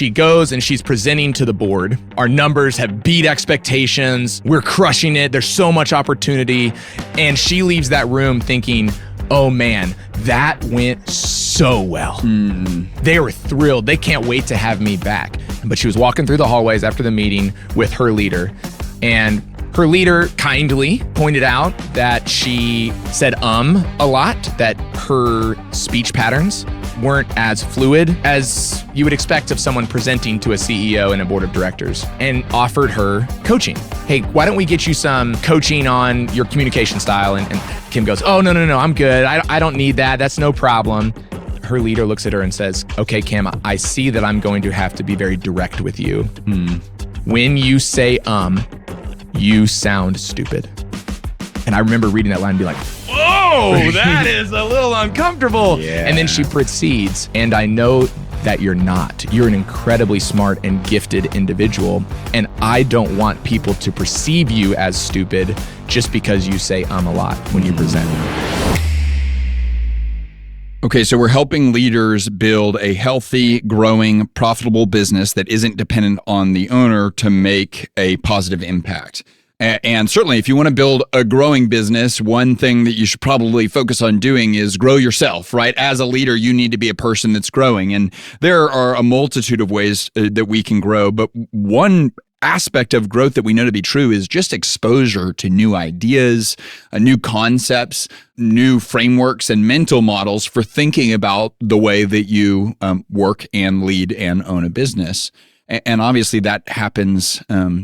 she goes and she's presenting to the board. Our numbers have beat expectations. We're crushing it. There's so much opportunity. And she leaves that room thinking, oh man, that went so well. They were thrilled. They can't wait to have me back. But she was walking through the hallways after the meeting with her leader, and her leader kindly pointed out that she said a lot, that her speech patterns weren't as fluid as you would expect of someone presenting to a CEO and a board of directors, and offered her coaching. Hey, why don't we get you some coaching on your communication style? And Kim goes, oh, no, I'm good. I don't need that. That's no problem. Her leader looks at her and says, okay, Kim, I see that I'm going to have to be very direct with you. When you say, you sound stupid. And I remember reading that line and be like, whoa, that is a little uncomfortable. Yeah. And then she proceeds, and I know that you're not. You're an incredibly smart and gifted individual, and I don't want people to perceive you as stupid just because you say a lot when you present. Okay, so we're helping leaders build a healthy, growing, profitable business that isn't dependent on the owner to make a positive impact. And certainly, if you want to build a growing business, one thing that you should probably focus on doing is grow yourself, right? As a leader, you need to be a person that's growing. And there are a multitude of ways that we can grow. But one aspect of growth that we know to be true is just exposure to new ideas, new concepts, new frameworks and mental models for thinking about the way that you work and lead and own a business. And obviously that happens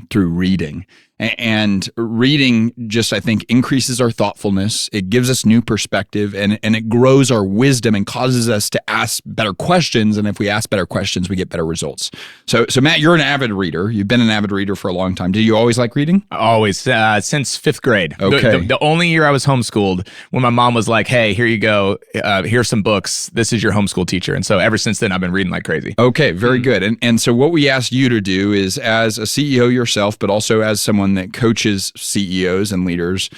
through reading. And reading just, I think, increases our thoughtfulness. It gives us new perspective, and it grows our wisdom and causes us to ask better questions. And if we ask better questions, we get better results. So Matt, you're an avid reader. You've been an avid reader for a long time. Did you always like reading? Always, since fifth grade. Okay. The only year I was homeschooled, when my mom was like, hey, here you go. Here's some books. This is your homeschool teacher. And so ever since then, I've been reading like crazy. Okay, very good. And so what we asked you to do is, as a CEO yourself, but also as someone that coaches CEOs and leaders,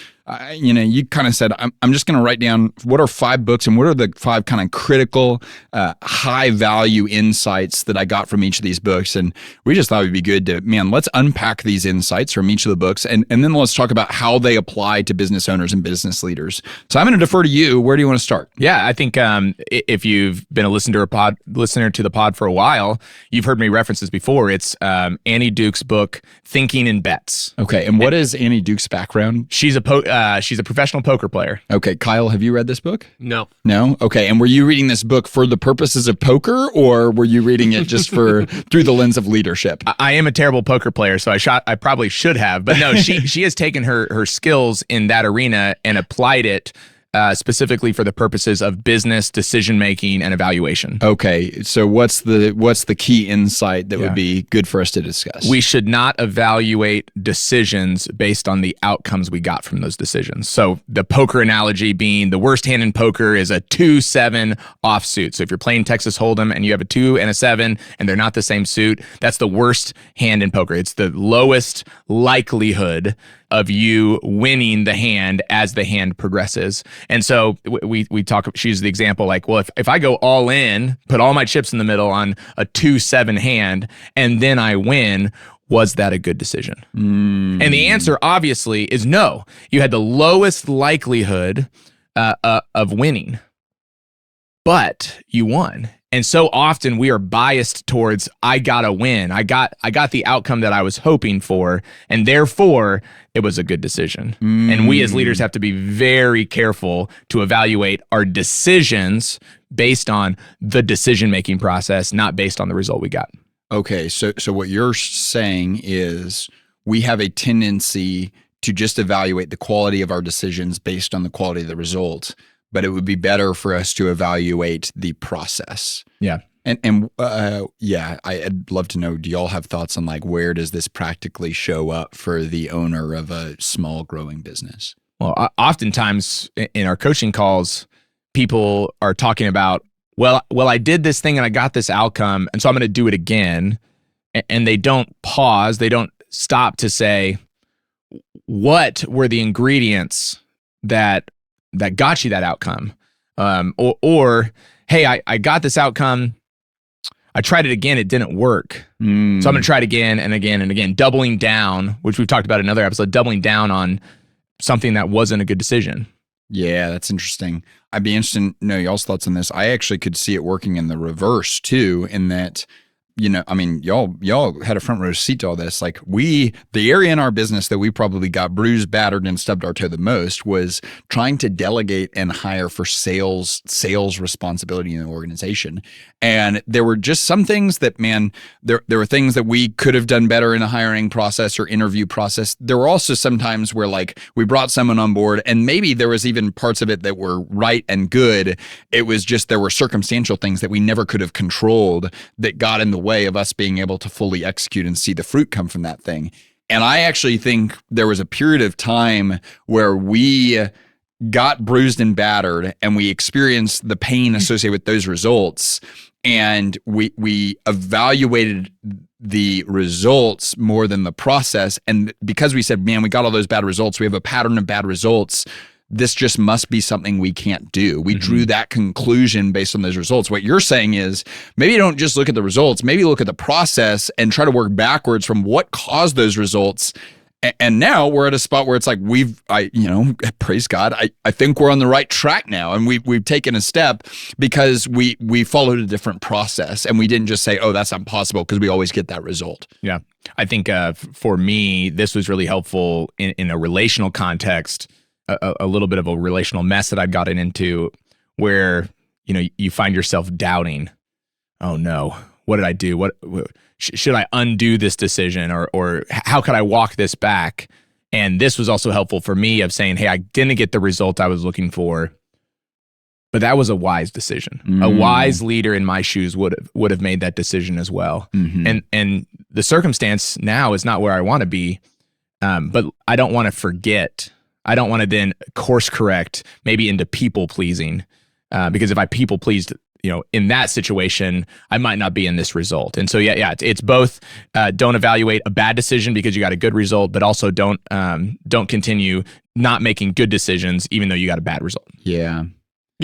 you kind of said, I'm just going to write down what are 5 books and what are the 5 kind of critical, high value insights that I got from each of these books. And we just thought it'd be good to, let's unpack these insights from each of the books, and then let's talk about how they apply to business owners and business leaders. So I'm going to defer to you. Where do you want to start? Yeah, I think if you've been a listener to the pod for a while, you've heard me reference this before. It's Annie Duke's book, Thinking in Bets. Okay, and what is Annie Duke's background? She's a professional poker player. Okay, Kyle, have you read this book? No. No? Okay, and were you reading this book for the purposes of poker, or were you reading it just through the lens of leadership? I am a terrible poker player, so I probably should have. But no, she has taken her skills in that arena and applied it specifically for the purposes of business decision-making and evaluation. Okay, so what's the key insight that would be good for us to discuss? We should not evaluate decisions based on the outcomes we got from those decisions. So the poker analogy being the worst hand in poker is a 2-7 offsuit. So if you're playing Texas Hold'em and you have a 2 and a 7 and they're not the same suit, that's the worst hand in poker. It's the lowest likelihood of you winning the hand as the hand progresses. And so we talk, she uses the example like, well, if I go all in, put all my chips in the middle on a 2-7 hand, and then I win, was that a good decision? And the answer obviously is no. You had the lowest likelihood of winning, but you won. And so often we are biased towards, I gotta win. I got the outcome that I was hoping for, and therefore it was a good decision. And we as leaders have to be very careful to evaluate our decisions based on the decision-making process, not based on the result we got. Okay, so what you're saying is we have a tendency to just evaluate the quality of our decisions based on the quality of the result, but it would be better for us to evaluate the process. Yeah. And I'd love to know, do y'all have thoughts on like, where does this practically show up for the owner of a small growing business? Well, oftentimes in our coaching calls, people are talking about, well, I did this thing and I got this outcome, and so I'm going to do it again. And they don't pause. They don't stop to say, what were the ingredients that got you that outcome? Or hey, I got this outcome. I tried it again, it didn't work. So I'm going to try it again and again and again, doubling down, which we've talked about in another episode, doubling down on something that wasn't a good decision. Yeah, that's interesting. I'd be interested to know y'all's thoughts on this. I actually could see it working in the reverse too, in that, I mean, y'all had a front row seat to all this. Like the area in our business that we probably got bruised, battered, and stubbed our toe the most was trying to delegate and hire for sales responsibility in the organization. And there were just some things that, man, there were things that we could have done better in a hiring process or interview process. There were also some times where like we brought someone on board and maybe there was even parts of it that were right and good. It was just there were circumstantial things that we never could have controlled that got in the way of us being able to fully execute and see the fruit come from that thing. And I actually think there was a period of time where we got bruised and battered and we experienced the pain associated with those results. And we evaluated the results more than the process. And because we said, man, we got all those bad results, we have a pattern of bad results, this just must be something we can't do. We drew that conclusion based on those results. What you're saying is maybe don't just look at the results, maybe look at the process and try to work backwards from what caused those results. And now we're at a spot where it's like praise God, I think we're on the right track now. And we've taken a step because we followed a different process and we didn't just say, oh, that's not possible, because we always get that result. Yeah. I think for me, this was really helpful in a relational context. A little bit of a relational mess that I've gotten into where, you find yourself doubting, oh no, what did I do? What should I undo this decision or how could I walk this back? And this was also helpful for me of saying, hey, I didn't get the result I was looking for, but that was a wise decision. A wise leader in my shoes would have made that decision as well. And the circumstance now is not where I want to be, but I don't want to forget. I don't want to then course correct maybe into people pleasing, because if I people pleased, in that situation, I might not be in this result. And so, it's both. Don't evaluate a bad decision because you got a good result, but also don't continue not making good decisions even though you got a bad result. Yeah,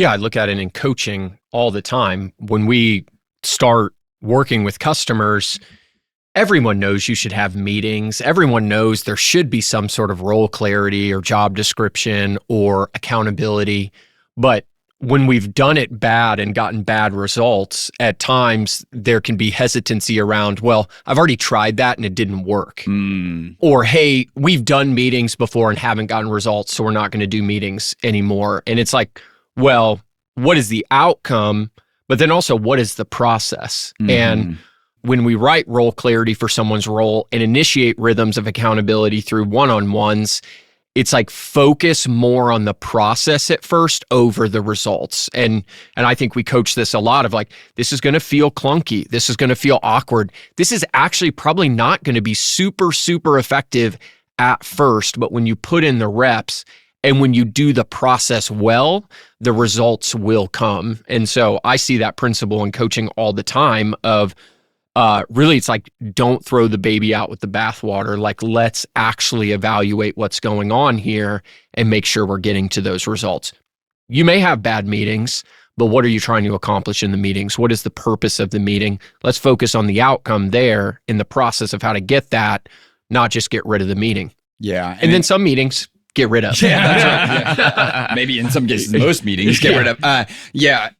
I look at it in coaching all the time. When we start working with customers, everyone knows you should have meetings. Everyone knows there should be some sort of role clarity or job description or accountability. But when we've done it bad and gotten bad results, at times there can be hesitancy around, well, I've already tried that and it didn't work. Or, hey, we've done meetings before and haven't gotten results, so we're not going to do meetings anymore. And it's like, well, what is the outcome? But then also, what is the process? And when we write role clarity for someone's role and initiate rhythms of accountability through one-on-ones, it's like focus more on the process at first over the results. And I think we coach this a lot of like, this is going to feel clunky. This is going to feel awkward. This is actually probably not going to be super, super effective at first, but when you put in the reps and when you do the process well, the results will come. And so I see that principle in coaching all the time of, really, it's like, don't throw the baby out with the bathwater. Like, let's actually evaluate what's going on here and make sure we're getting to those results. You may have bad meetings, but what are you trying to accomplish in the meetings? What is the purpose of the meeting? Let's focus on the outcome there in the process of how to get that, not just get rid of the meeting. Yeah. And then some meetings, get rid of. Yeah, that's right. Yeah. Maybe in some cases, most meetings get rid of.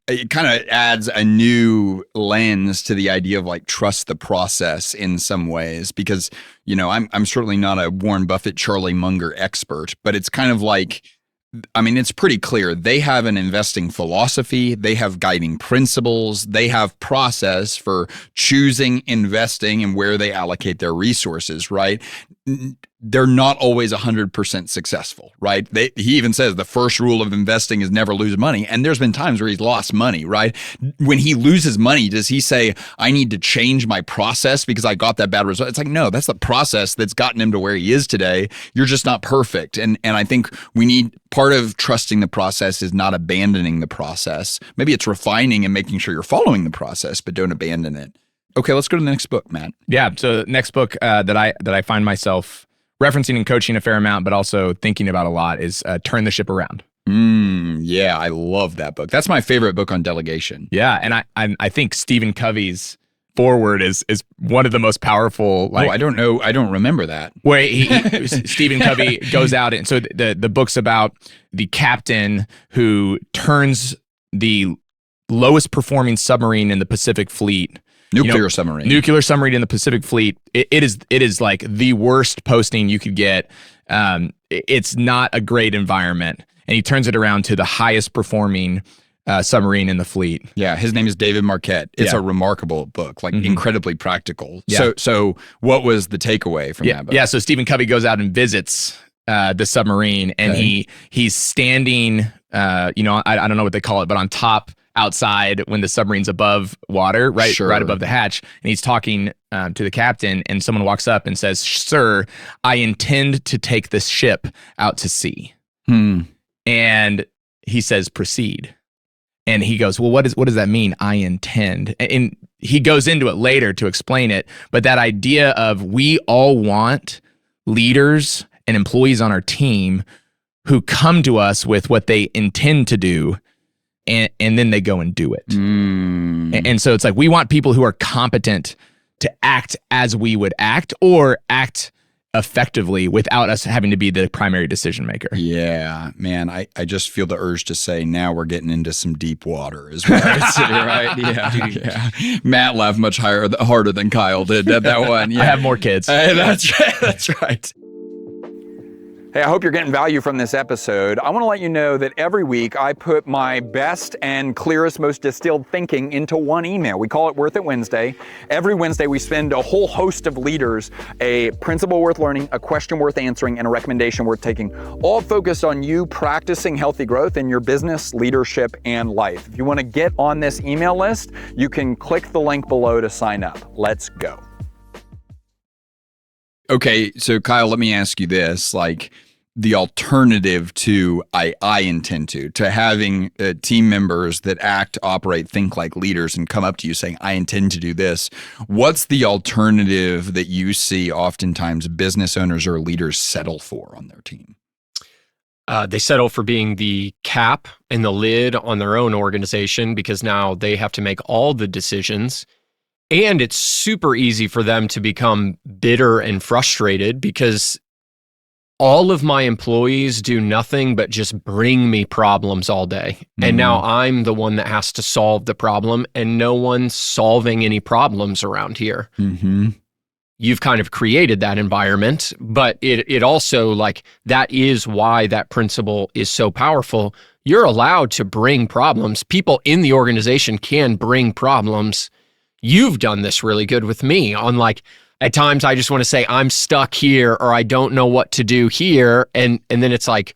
It kind of adds a new lens to the idea of like trust the process in some ways, because I'm certainly not a Warren Buffett, Charlie Munger expert, but it's kind of like, it's pretty clear. They have an investing philosophy. They have guiding principles. They have process for choosing, investing, and where they allocate their resources, right? They're not always 100% successful, right? He even says the first rule of investing is never lose money. And there's been times where he's lost money, right? When he loses money, does he say, I need to change my process because I got that bad result? It's like, no, that's the process that's gotten him to where he is today. You're just not perfect. And I think we need, part of trusting the process is not abandoning the process. Maybe it's refining and making sure you're following the process, but don't abandon it. Okay, let's go to the next book, Matt. Yeah, so the next book that I find myself referencing and coaching a fair amount, but also thinking about a lot is Turn the Ship Around. Yeah, I love that book. That's my favorite book on delegation. Yeah, and I think Stephen Covey's forward is one of the most powerful. Like, I don't know. I don't remember that. Where Stephen Covey goes out, and so the book's about the captain who turns the lowest performing submarine in the Pacific Fleet. Nuclear submarine in the Pacific Fleet. It is like the worst posting you could get. It's not a great environment, and he turns it around to the highest performing submarine in the fleet. Yeah, his name is David Marquette. It's a remarkable book, like incredibly practical. Yeah. So what was the takeaway from that book? Yeah, so Stephen Covey goes out and visits the submarine, and he's standing, I don't know what they call it, but on top outside when the submarine's above water, right above the hatch, and he's talking to the captain, and someone walks up and says, "Sir, I intend to take this ship out to sea." And he says, "Proceed." And he goes, "Well, what does that mean? I intend." And he goes into it later to explain it, but that idea of we all want leaders and employees on our team who come to us with what they intend to do, and then they go and do it. And so it's like we want people who are competent to act as we would act, or act effectively without us having to be the primary decision maker. Yeah, man, I just feel the urge to say now we're getting into some deep water is what I would say, right? Yeah. Matt laughed much harder than Kyle did at that one. Yeah. I have more kids. That's right. That's right. Hey, I hope you're getting value from this episode. I want to let you know that every week I put my best and clearest, most distilled thinking into one email. We call it Worth It Wednesday. Every Wednesday we send a whole host of leaders a principle worth learning, a question worth answering, and a recommendation worth taking, all focused on you practicing healthy growth in your business, leadership, and life. If you want to get on this email list, you can click the link below to sign up. Let's go. Okay, so Kyle, let me ask you this, like the alternative to I intend to having team members that act, operate, think like leaders and come up to you saying, I intend to do this. What's the alternative that you see oftentimes business owners or leaders settle for on their team? They settle for being the cap and the lid on their own organization because now they have to make all the decisions. And it's super easy for them to become bitter and frustrated because all of my employees do nothing but just bring me problems all day. And now I'm the one that has to solve the problem, and no one's solving any problems around here. You've kind of created that environment, but it also, like, that is why that principle is so powerful. You're allowed to bring problems. People in the organization can bring problems. You've done this really good with me on, like, at times I just want to say I'm stuck here or I don't know what to do here. And then it's like,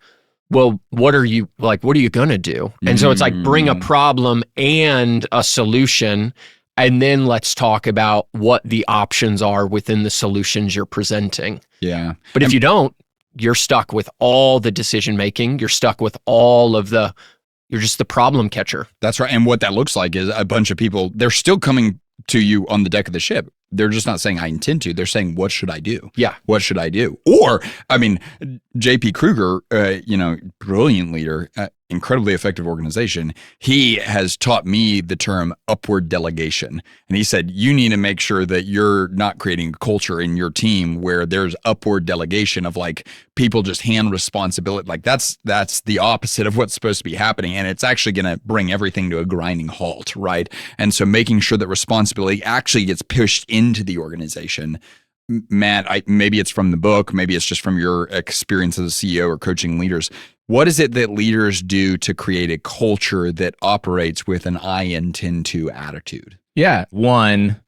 well, what are you going to do? And so it's like, bring a problem and a solution. And then let's talk about what the options are within the solutions you're presenting. Yeah. But if you don't, you're stuck with all the decision making. You're stuck with all of you're just the problem catcher. That's right. And what that looks like is a bunch of people, they're still coming to you on the deck of the ship. They're just not saying I intend to. They're saying, what should I do? Yeah. What should I do? Or, I mean, J.P. Kruger, brilliant leader, incredibly effective organization. He has taught me the term upward delegation. And he said, you need to make sure that you're not creating a culture in your team where there's upward delegation of like people just hand responsibility. Like that's the opposite of what's supposed to be happening. And it's actually going to bring everything to a grinding halt, right? And so making sure that responsibility actually gets pushed into the organization. Matt, maybe it's from the book, maybe it's just from your experience as a CEO or coaching leaders. What is it that leaders do to create a culture that operates with an I intend to attitude? Yeah. One,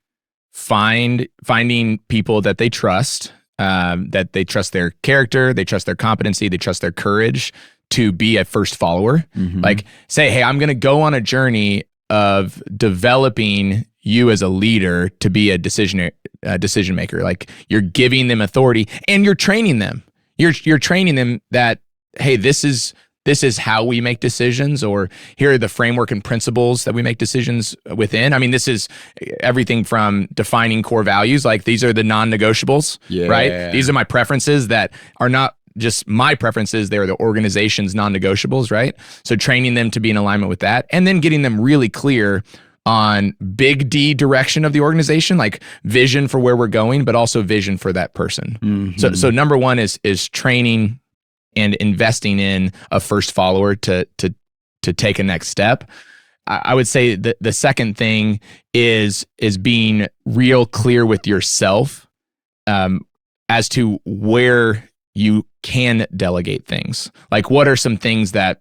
finding people that they trust, that they trust their character, they trust their competency, they trust their courage to be a first follower. Like say, hey, I'm going to go on a journey of developing you as a leader to be a decision maker. Like you're giving them authority and you're training them. You're training them that, hey, this is how we make decisions, or here are the framework and principles that we make decisions within. I mean, this is everything from defining core values, like these are the non-negotiables, right? These are my preferences that are not just my preferences, they're the organization's non-negotiables, right? So training them to be in alignment with that, and then getting them really clear on big D direction of the organization, like vision for where we're going, but also vision for that person. Mhm. So number one is training and investing in a first follower to take a next step. I would say that the second thing is being real clear with yourself as to where you can delegate things. Like, what are some things that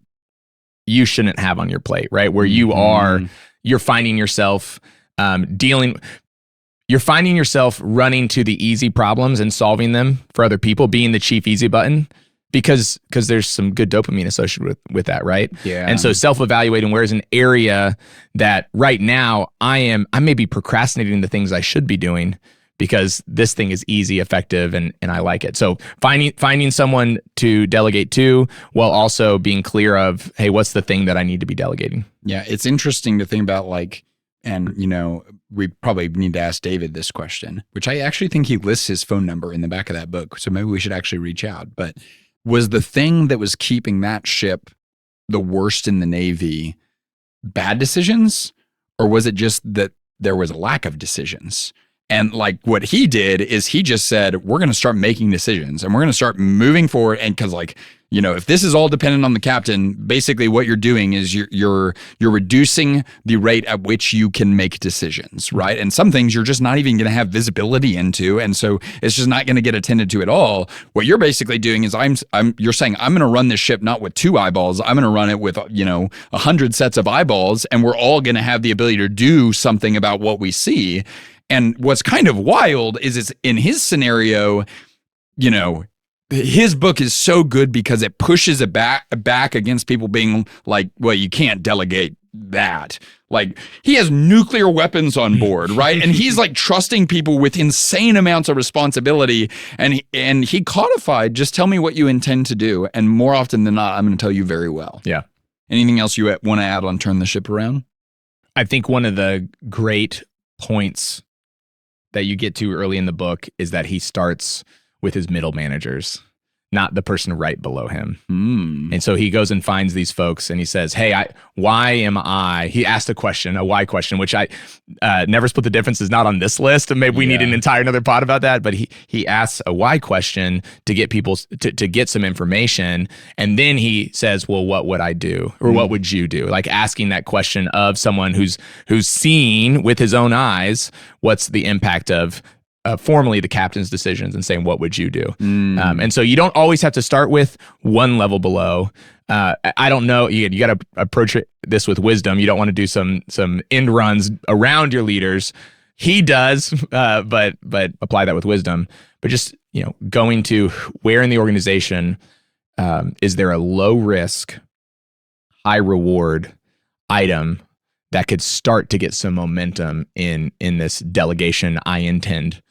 you shouldn't have on your plate, right? Where you are, you're finding yourself you're finding yourself running to the easy problems and solving them for other people, being the chief easy button, because there's some good dopamine associated with that, right? Yeah. And so self-evaluating, where's an area that right now I may be procrastinating the things I should be doing because this thing is easy, effective, and I like it. So finding someone to delegate to, while also being clear of, hey, what's the thing that I need to be delegating? Yeah, it's interesting to think about, like, and we probably need to ask David this question, which I actually think he lists his phone number in the back of that book. So maybe we should actually reach out. But was the thing that was keeping that ship the worst in the Navy bad decisions, or was it just that there was a lack of decisions? And like what he did is he just said, we're going to start making decisions and we're going to start moving forward. And because, like, if this is all dependent on the captain, basically what you're doing is you're reducing the rate at which you can make decisions, right? And some things you're just not even going to have visibility into, and so it's just not going to get attended to at all. What you're basically doing is you're saying, I'm going to run this ship not with 2 eyeballs, I'm going to run it with 100 sets of eyeballs, and we're all going to have the ability to do something about what we see. And what's kind of wild is it's in his scenario, his book is so good because it pushes it back against people being like, well, you can't delegate that. Like, he has nuclear weapons on board, right? And he's like trusting people with insane amounts of responsibility. And he codified, just tell me what you intend to do. And more often than not, I'm going to tell you very well. Yeah. Anything else you want to add on Turn the Ship Around? I think one of the great points that you get to early in the book is that he starts with his middle managers, not the person right below him. And so he goes and finds these folks and he says, hey, he asked a why question, which I never split the difference is not on this list. And maybe we need an entire another pod about that. But he asks a why question to get people to get some information. And then he says, well, what would I do? Or what would you do? Like, asking that question of someone who's seeing with his own eyes, what's the impact of formally the captain's decisions, and saying, what would you do? And so you don't always have to start with one level below. I don't know. You got to approach this with wisdom. You don't want to do some end runs around your leaders. He does, but apply that with wisdom. But just, going to where in the organization is there a low risk, high reward item that could start to get some momentum in this delegation I intend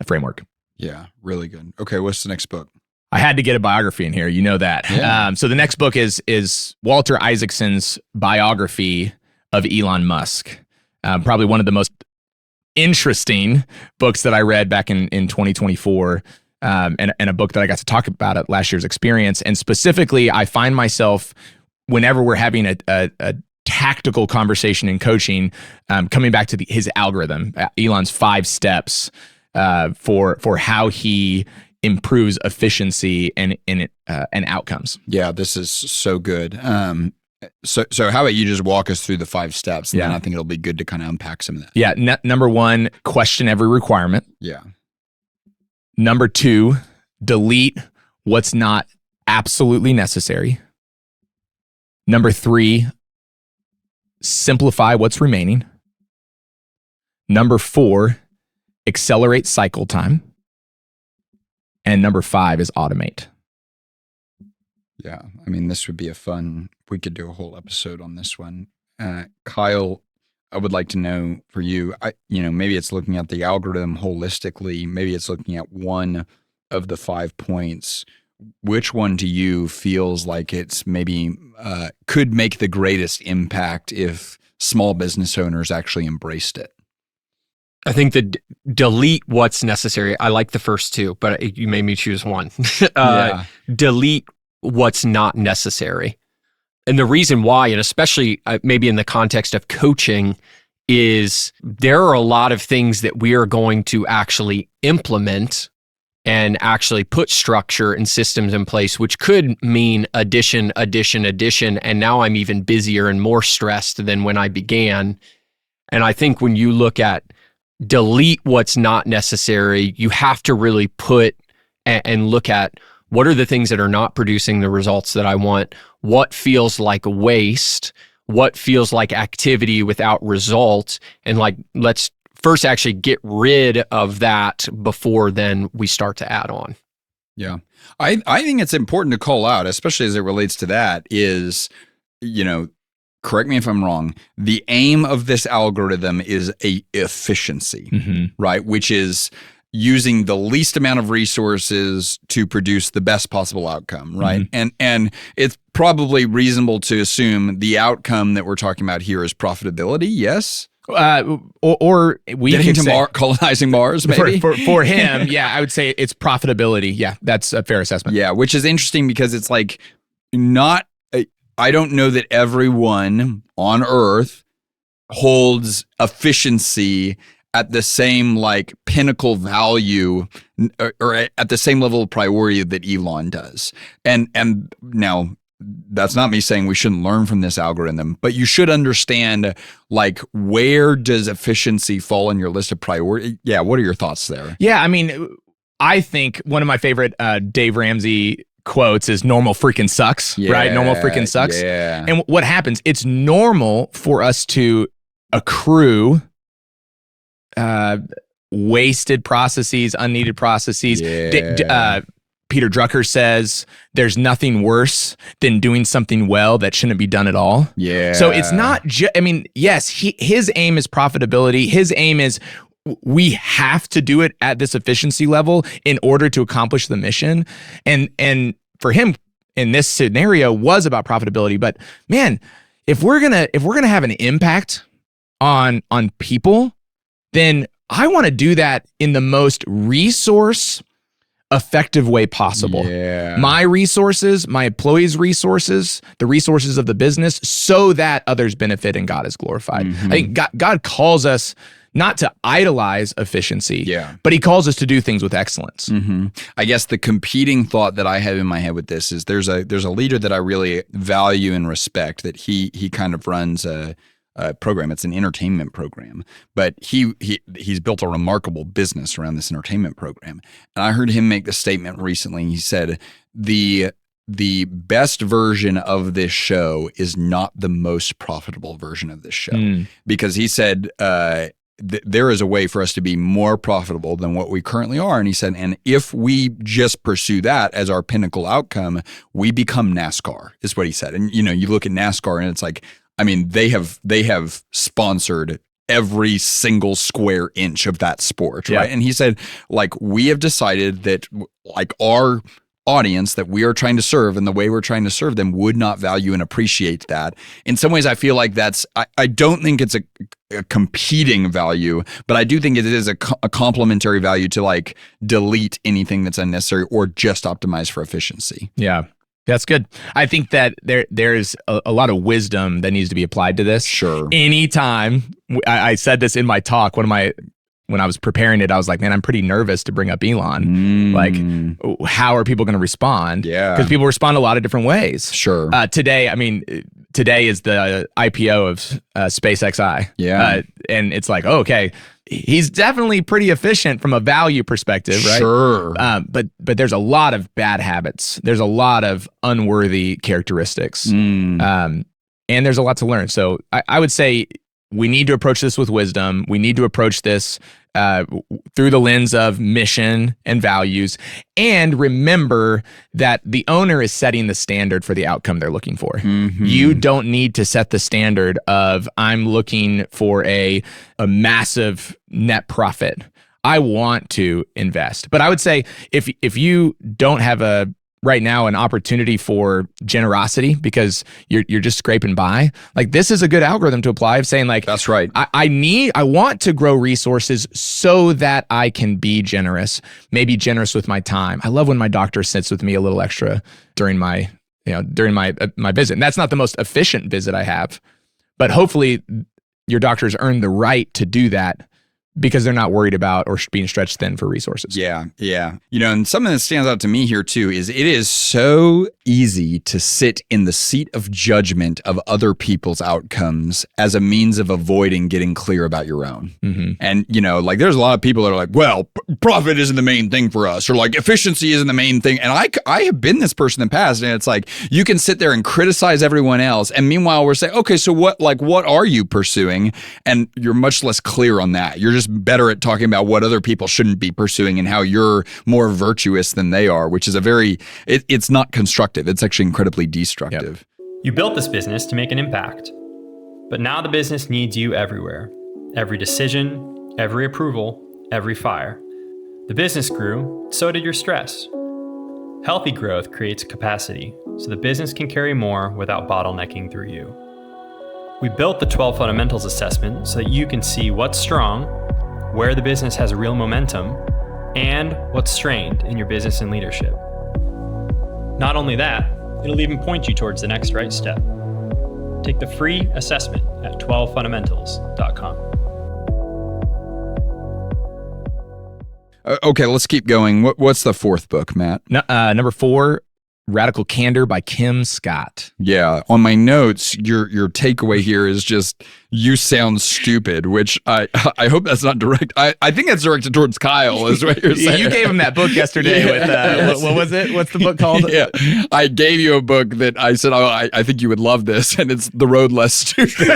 framework. Yeah, really good. Okay, what's the next book? I had to get a biography in here. You know that. Yeah. So the next book is Walter Isaacson's biography of Elon Musk. Probably one of the most interesting books that I read back in 2024, and a book that I got to talk about at last year's experience. And specifically, I find myself, whenever we're having a tactical conversation in coaching, coming back to his algorithm, Elon's 5 steps for how he improves efficiency and outcomes. Yeah, this is so good. So how about you just walk us through the 5 steps, and then I think it'll be good to kind of unpack some of that. Yeah. Number 1, question every requirement. Yeah. Number 2, delete what's not absolutely necessary. Number 3, simplify what's remaining. Number 4, accelerate cycle time. And number 5 is automate. Yeah. I mean, this would be we could do a whole episode on this one. Kyle, I would like to know for you, maybe it's looking at the algorithm holistically. Maybe it's looking at one of the 5 points. Which one to you feels like it's maybe could make the greatest impact if small business owners actually embraced it? I think the delete what's necessary. I like the first 2, but you made me choose one. Delete what's not necessary. And the reason why, and especially maybe in the context of coaching, is there are a lot of things that we are going to actually implement and actually put structure and systems in place, which could mean addition. And now I'm even busier and more stressed than when I began. And I think when you look at delete what's not necessary, you have to really put and look at what are the things that are not producing the results that I want, what feels like waste, what feels like activity without results, and like, let's first actually get rid of that before then we start to add on. Yeah. I think it's important to call out, especially as it relates to that, is, correct me if I'm wrong, the aim of this algorithm is a efficiency, right? Which is using the least amount of resources to produce the best possible outcome, right? And it's probably reasonable to assume the outcome that we're talking about here is profitability, yes? Or we getting could to colonizing Mars, maybe? For him, yeah, I would say it's profitability. Yeah, that's a fair assessment. Yeah, which is interesting because it's like I don't know that everyone on Earth holds efficiency at the same like pinnacle value or at the same level of priority that Elon does. And now that's not me saying we shouldn't learn from this algorithm, but you should understand like where does efficiency fall in your list of priority? Yeah, what are your thoughts there? Yeah, I mean, I think one of my favorite Dave Ramsey quotes is normal freaking sucks, right? Normal freaking sucks. Yeah. And what happens, it's normal for us to accrue wasted processes, unneeded processes. Yeah. Peter Drucker says there's nothing worse than doing something well that shouldn't be done at all. Yeah. So it's not just, I mean, yes, his aim is profitability. His aim is we have to do it at this efficiency level in order to accomplish the mission. And for him in this scenario was about profitability. But man, if we're gonna have an impact on people, then I want to do that in the most resource effective way possible. Yeah. My resources, my employees' resources, the resources of the business, so that others benefit and God is glorified. I think God calls us not to idolize efficiency, but he calls us to do things with excellence. I guess the competing thought that I have in my head with this is there's a leader that I really value and respect that he kind of runs a program. It's an entertainment program, but he's built a remarkable business around this entertainment program. And I heard him make the statement recently. He said, the best version of this show is not the most profitable version of this show. Because he said, there is a way for us to be more profitable than what we currently are. And he said, and if we just pursue that as our pinnacle outcome, we become NASCAR, is what he said. And, you look at NASCAR and it's like, I mean, they have sponsored every single square inch of that sport, right? And he said, like, we have decided that like our audience that we are trying to serve and the way we're trying to serve them would not value and appreciate that. In some ways, I feel like I don't think it's a competing value, but I do think it is a complementary value to like delete anything that's unnecessary or just optimize for efficiency. Yeah. That's good. I think that there's a lot of wisdom that needs to be applied to this. Sure. Anytime, I said this in my talk, when I was preparing it, I was like, man, I'm pretty nervous to bring up Elon. Like, how are people going to respond? Yeah. Because people respond a lot of different ways. Sure. Today is the IPO of SpaceXI. Yeah. And it's like, oh, okay, he's definitely pretty efficient from a value perspective, right? Sure. But there's a lot of bad habits. There's a lot of unworthy characteristics. And there's a lot to learn. So I would say we need to approach this with wisdom. We need to approach this through the lens of mission and values, and remember that the owner is setting the standard for the outcome they're looking for. You don't need to set the standard of I'm looking for a massive net profit. I want to invest. But I would say if you don't have right now an opportunity for generosity because you're just scraping by, like this is a good algorithm to apply of saying like, that's right. I want to grow resources so that I can be generous, maybe generous with my time. I love when my doctor sits with me a little extra during my visit. And that's not the most efficient visit I have, but hopefully your doctors earn the right to do that because they're not worried about or being stretched thin for resources. Yeah. And something that stands out to me here too is it is so easy to sit in the seat of judgment of other people's outcomes as a means of avoiding getting clear about your own. Mm-hmm. And, there's a lot of people that are like, well, profit isn't the main thing for us, or like efficiency isn't the main thing. And I have been this person in the past, and it's like, you can sit there and criticize everyone else. And meanwhile, we're saying, okay, so what are you pursuing? And you're much less clear on that. You're just better at talking about what other people shouldn't be pursuing and how you're more virtuous than they are, which is it's not constructive. It's actually incredibly destructive. Yep. You built this business to make an impact, but now the business needs you everywhere. Every decision, every approval, every fire. The business grew, so did your stress. Healthy growth creates capacity, so the business can carry more without bottlenecking through you. We built the 12 Fundamentals assessment so that you can see what's strong, where the business has real momentum, and what's strained in your business and leadership. Not only that, it'll even point you towards the next right step. Take the free assessment at 12fundamentals.com. Okay, let's keep going. What's the fourth book, Matt? Number 4, Radical Candor by Kim Scott. Yeah, on my notes, your takeaway here is just, you sound stupid, which I hope that's not direct. I think that's directed towards Kyle, is what you're saying. You gave him that book yesterday with, what was it? What's the book called? Yeah, I gave you a book that I said, I think you would love this, and it's The Road Less Stupid.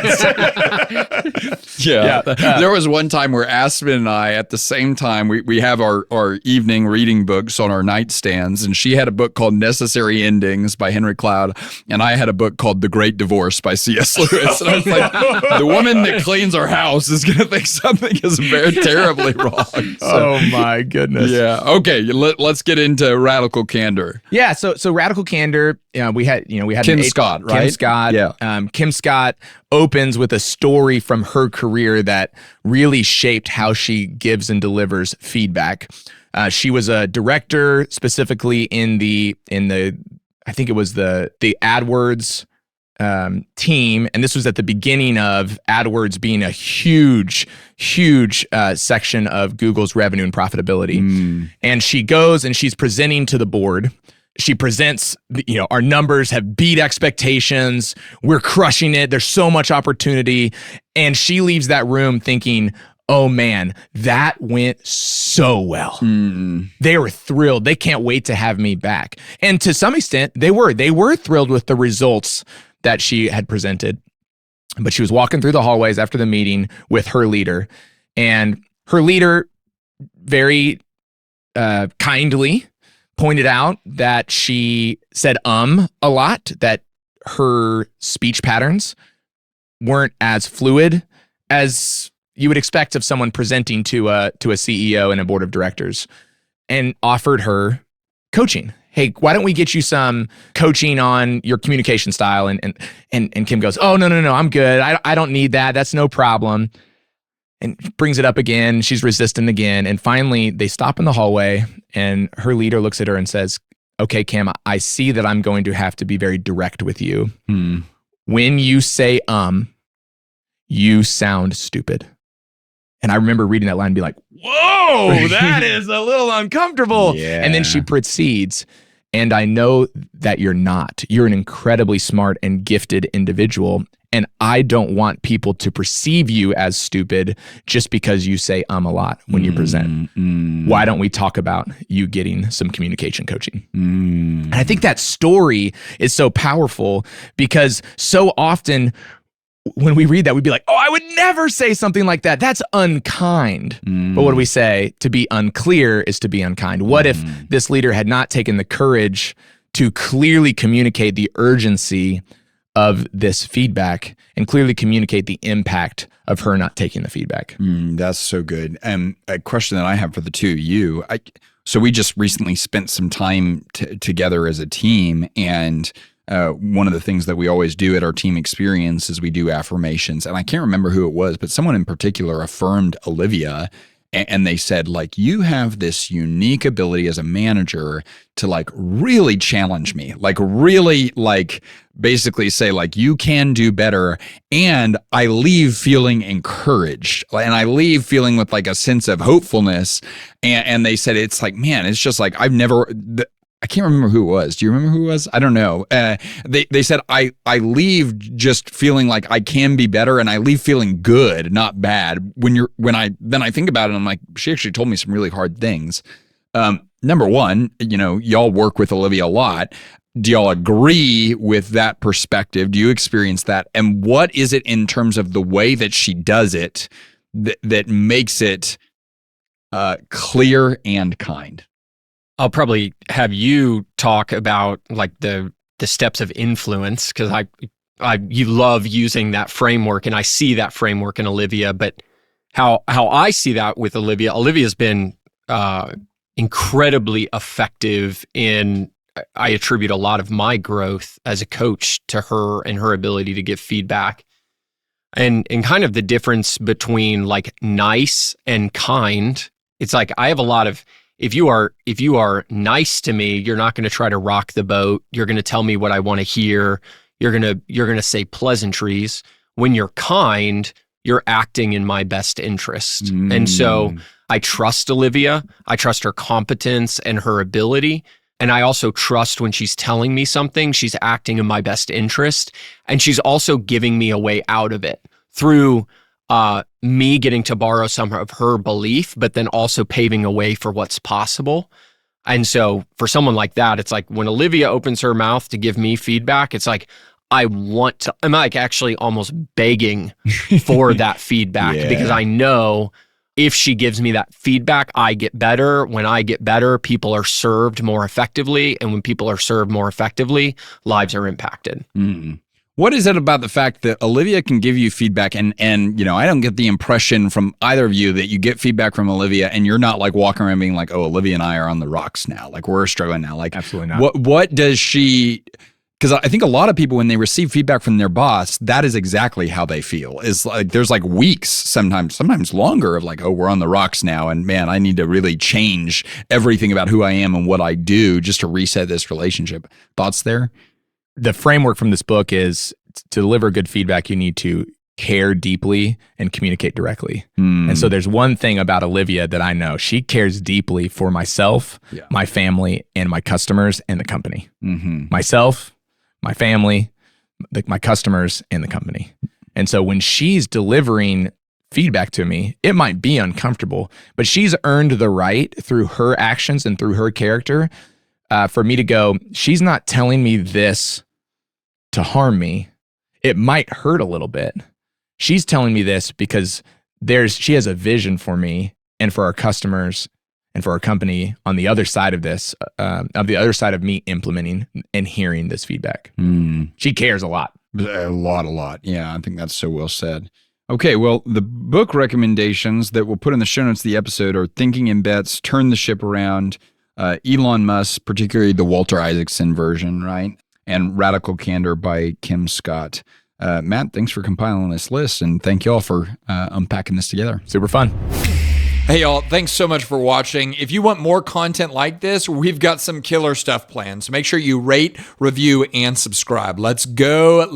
Yeah. There was one time where Aspen and I, at the same time, we have our evening reading books on our nightstands, and she had a book called Necessary Endings by Henry Cloud, and I had a book called The Great Divorce by C.S. Lewis. And I was like, the woman that cleans our house is going to think something is very terribly wrong. So, oh my goodness. Yeah. Okay. Let's get into Radical Candor. Yeah. So Radical Candor, we had Kim Scott, right? Kim Scott. Yeah. Kim Scott opens with a story from her career that really shaped how she gives and delivers feedback. She was a director specifically in the I think it was the AdWords team, and this was at the beginning of AdWords being a huge section of Google's revenue and profitability. And she goes and she's presenting to the board. She presents, our numbers have beat expectations. We're crushing it. There's so much opportunity. And she leaves that room thinking, oh man, that went so well. They were thrilled. They can't wait to have me back. And to some extent, they were thrilled with the results that she had presented. But she was walking through the hallways after the meeting with her leader, and her leader very kindly pointed out that she said a lot, that her speech patterns weren't as fluid as you would expect of someone presenting to a CEO and a board of directors, and offered her coaching. Hey, why don't we get you some coaching on your communication style? And Kim goes, oh, no, I'm good. I don't need that. That's no problem. And brings it up again. She's resistant again. And finally, they stop in the hallway, and her leader looks at her and says, okay, Kim, I see that I'm going to have to be very direct with you. When you say, you sound stupid. And I remember reading that line and be like, whoa, that is a little uncomfortable. Yeah. And then she proceeds, and I know that you're not. You're an incredibly smart and gifted individual, and I don't want people to perceive you as stupid just because you say a lot when you present. Why don't we talk about you getting some communication coaching? And I think that story is so powerful, because so often when we read that, we'd be like, oh, I would never say something like that. That's unkind. But what do we say? To be unclear is to be unkind. What if this leader had not taken the courage to clearly communicate the urgency of this feedback and clearly communicate the impact of her not taking the feedback? That's so good. And a question that I have for the two of you. So we just recently spent some time together as a team, and one of the things that we always do at our team experience is we do affirmations. And I can't remember who it was, but someone in particular affirmed Olivia. and they said, like, you have this unique ability as a manager to like really challenge me, like really like basically say like, you can do better. And I leave feeling encouraged, and I leave feeling with like a sense of hopefulness. And they said, it's like, man, it's just like, I can't remember who it was. Do you remember who it was? I don't know. They said, I leave just feeling like I can be better, and I leave feeling good, not bad. Then I think about it, I'm like, she actually told me some really hard things. Number one, y'all work with Olivia a lot. Do y'all agree with that perspective? Do you experience that? And what is it in terms of the way that she does it that makes it clear and kind? I'll probably have you talk about like the steps of influence, because you love using that framework, and I see that framework in Olivia. But how I see that with Olivia's been incredibly effective in. I attribute a lot of my growth as a coach to her and her ability to give feedback, and kind of the difference between like nice and kind. It's like I have a lot of. If you are nice to me, you're not going to try to rock the boat. You're going to tell me what I want to hear. You're going to say pleasantries. When you're kind, you're acting in my best interest. And so I trust Olivia. I trust her competence and her ability. And I also trust when she's telling me something, she's acting in my best interest. And she's also giving me a way out of it through me getting to borrow some of her belief, but then also paving a way for what's possible. And so for someone like that, it's like when Olivia opens her mouth to give me feedback, it's like, I'm like actually almost begging for that feedback because I know if she gives me that feedback, I get better. When I get better, people are served more effectively. And when people are served more effectively, lives are impacted. What is it about the fact that Olivia can give you feedback and I don't get the impression from either of you that you get feedback from Olivia and you're not like walking around being like, oh, Olivia and I are on the rocks now. Like we're struggling now. Like absolutely not. What does she, because I think a lot of people when they receive feedback from their boss, that is exactly how they feel. Is like there's like weeks, sometimes longer of like, oh, we're on the rocks now. And man, I need to really change everything about who I am and what I do just to reset this relationship. Thoughts there? The framework from this book is to deliver good feedback, you need to care deeply and communicate directly. And so there's one thing about Olivia that I know. She cares deeply for myself, my family, and my customers and the company. Myself, my family, my customers, and the company. And so when she's delivering feedback to me, it might be uncomfortable, but she's earned the right through her actions and through her character for me to go, she's not telling me this to harm me. It might hurt a little bit. She's telling me this because she has a vision for me and for our customers and for our company on the other side of this, of the other side of me implementing and hearing this feedback. She cares a lot. A lot. Yeah, I think that's so well said. Okay, well, the book recommendations that we'll put in the show notes of the episode are Thinking in Bets, Turn the Ship Around, Elon Musk, particularly the Walter Isaacson version, right? And Radical Candor by Kim Scott. Matt, thanks for compiling this list, and thank you all for unpacking this together. Super fun. Hey, y'all, thanks so much for watching. If you want more content like this, we've got some killer stuff planned. So make sure you rate, review, and subscribe. Let's go.